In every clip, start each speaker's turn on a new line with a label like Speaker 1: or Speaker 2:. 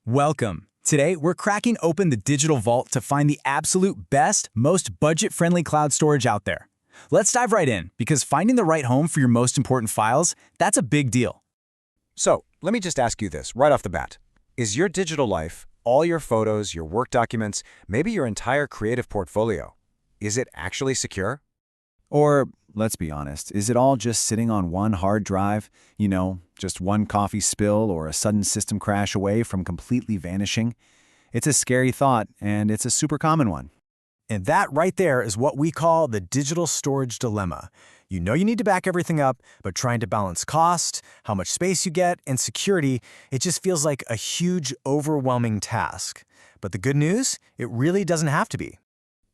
Speaker 1: Welcome. Today, we're cracking open the digital vault to find the absolute best, most budget-friendly cloud storage out there. Let's dive right in, because finding the right home for your most important files, that's a big deal.
Speaker 2: So, let me just ask you this right off the bat. Is your digital life, all your photos, your work documents, maybe your entire creative portfolio, is it actually secure?
Speaker 3: Or, let's be honest, is it all just sitting on one hard drive? Just one coffee spill or a sudden system crash away from completely vanishing? It's a scary thought, and it's a super common one.
Speaker 4: And that right there is what we call the digital storage dilemma. You know you need to back everything up, but trying to balance cost, how much space you get, and security, it just feels like a huge, overwhelming task. But the good news, it really doesn't have to be.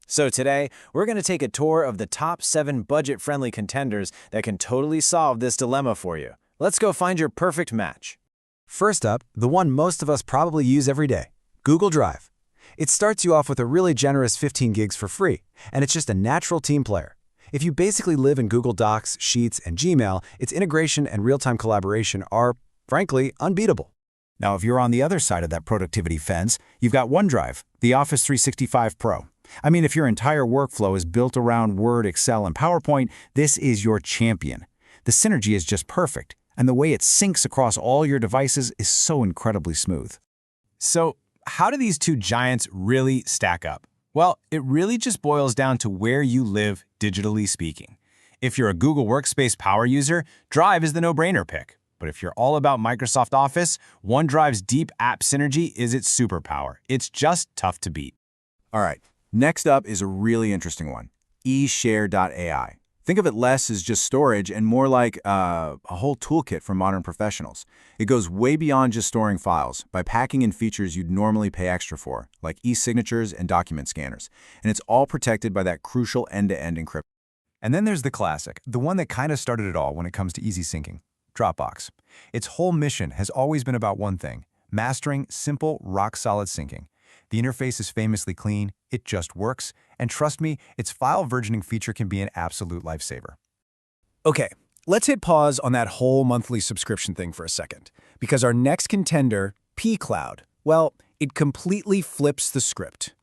Speaker 5: So today, we're going to take a tour of the top 7 budget-friendly contenders that can totally solve this dilemma for you. Let's go find your perfect match.
Speaker 2: First up, the one most of us probably use every day, Google Drive. It starts you off with a really generous 15 gigs for free, and it's just a natural team player. If you basically live in Google Docs, Sheets, and Gmail, its integration and real-time collaboration are, frankly, unbeatable.
Speaker 3: Now, if you're on the other side of that productivity fence, you've got OneDrive, the Office 365 Pro. I mean, if your entire workflow is built around Word, Excel, and PowerPoint, this is your champion. The synergy is just perfect, and the way it syncs across all your devices is so incredibly smooth.
Speaker 1: So, how do these two giants really stack up? Well, it really just boils down to where you live, digitally speaking. If you're a Google Workspace power user, Drive is the no-brainer pick. But if you're all about Microsoft Office, OneDrive's deep app synergy is its superpower. It's just tough to beat.
Speaker 3: All right, next up is a really interesting one, eShareai. Think of it less as just storage and more like a whole toolkit for modern professionals. It goes way beyond just storing files by packing in features you'd normally pay extra for, like e-signatures and document scanners. And it's all protected by that crucial end-to-end encryption.
Speaker 4: And then there's the classic, the one that kind of started it all when it comes to easy syncing, Dropbox. Its whole mission has always been about one thing, mastering simple, rock-solid syncing. The interface is famously clean, it just works, and trust me, its file versioning feature can be an absolute lifesaver. Okay, let's hit pause on that whole monthly subscription thing for a second, because our next contender, pCloud, well, it completely flips the script.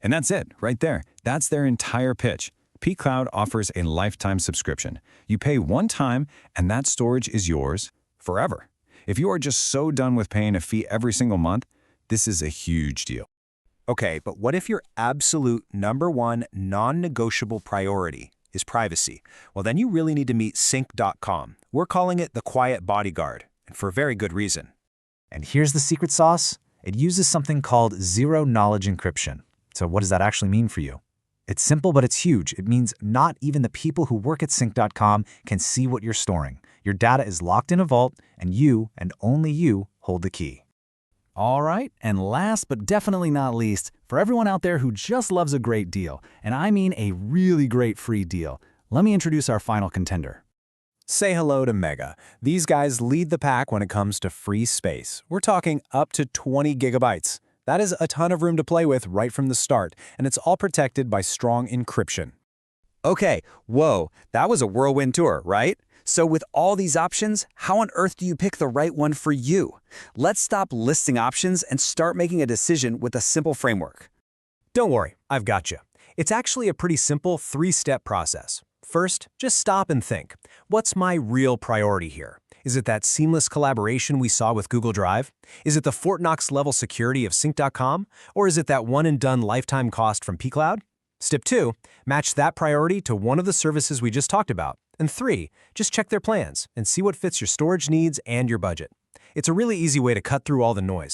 Speaker 3: And that's it, right there. That's their entire pitch. pCloud offers a lifetime subscription. You pay one time, and that storage is yours forever. If you are just so done with paying a fee every single month, this is a huge deal.
Speaker 4: Okay, but what if your absolute #1 non-negotiable priority is privacy? Well, then you really need to meet Sync.com. We're calling it the quiet bodyguard, and for a very good reason. And here's the secret sauce. It uses something called zero-knowledge encryption. So what does that actually mean for you? It's simple, but it's huge. It means not even the people who work at Sync.com can see what you're storing. Your data is locked in a vault, and you, and only you, hold the key.
Speaker 1: All right, and last but definitely not least, for everyone out there who just loves a great deal, and I mean a really great free deal, let me introduce our final contender.
Speaker 4: Say hello to Mega. These guys lead the pack when it comes to free space. We're talking up to 20 gigabytes. That is a ton of room to play with right from the start, and it's all protected by strong encryption. Okay, whoa, that was a whirlwind tour, right? So with all these options, how on earth do you pick the right one for you? Let's stop listing options and start making a decision with a simple framework. Don't worry, I've got you. It's actually a pretty simple 3-step process. First, just stop and think. What's my real priority here? Is it that seamless collaboration we saw with Google Drive? Is it the Fort Knox level security of Sync.com? Or is it that one-and-done lifetime cost from pCloud? Step 2, match that priority to one of the services we just talked about. And 3, just check their plans and see what fits your storage needs and your budget. It's a really easy way to cut through all the noise.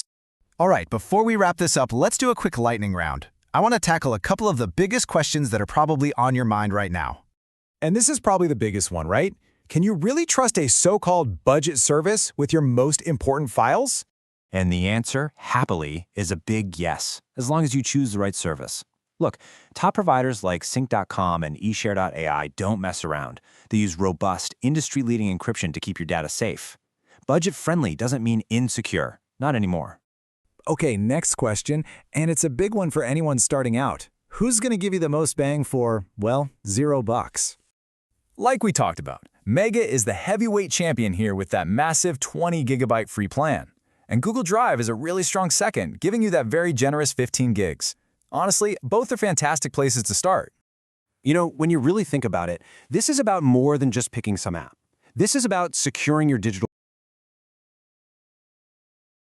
Speaker 6: All right, before we wrap this up, let's do a quick lightning round. I want to tackle a couple of the biggest questions that are probably on your mind right now.
Speaker 4: And this is probably the biggest one, right? Can you really trust a so-called budget service with your most important files?
Speaker 5: And the answer, happily, is a big yes, as long as you choose the right service. Look, top providers like Sync.com and eShareai don't mess around. They use robust, industry-leading encryption to keep your data safe. Budget-friendly doesn't mean insecure. Not anymore.
Speaker 4: Okay, next question, and it's a big one for anyone starting out. Who's going to give you the most bang for, well, $0? Like we talked about, Mega is the heavyweight champion here with that massive 20 gigabyte free plan. And Google Drive is a really strong second, giving you that very generous 15 gigs. Honestly, both are fantastic places to start.
Speaker 5: You know, when you really think about it, this is about more than just picking some app. This is about securing your digital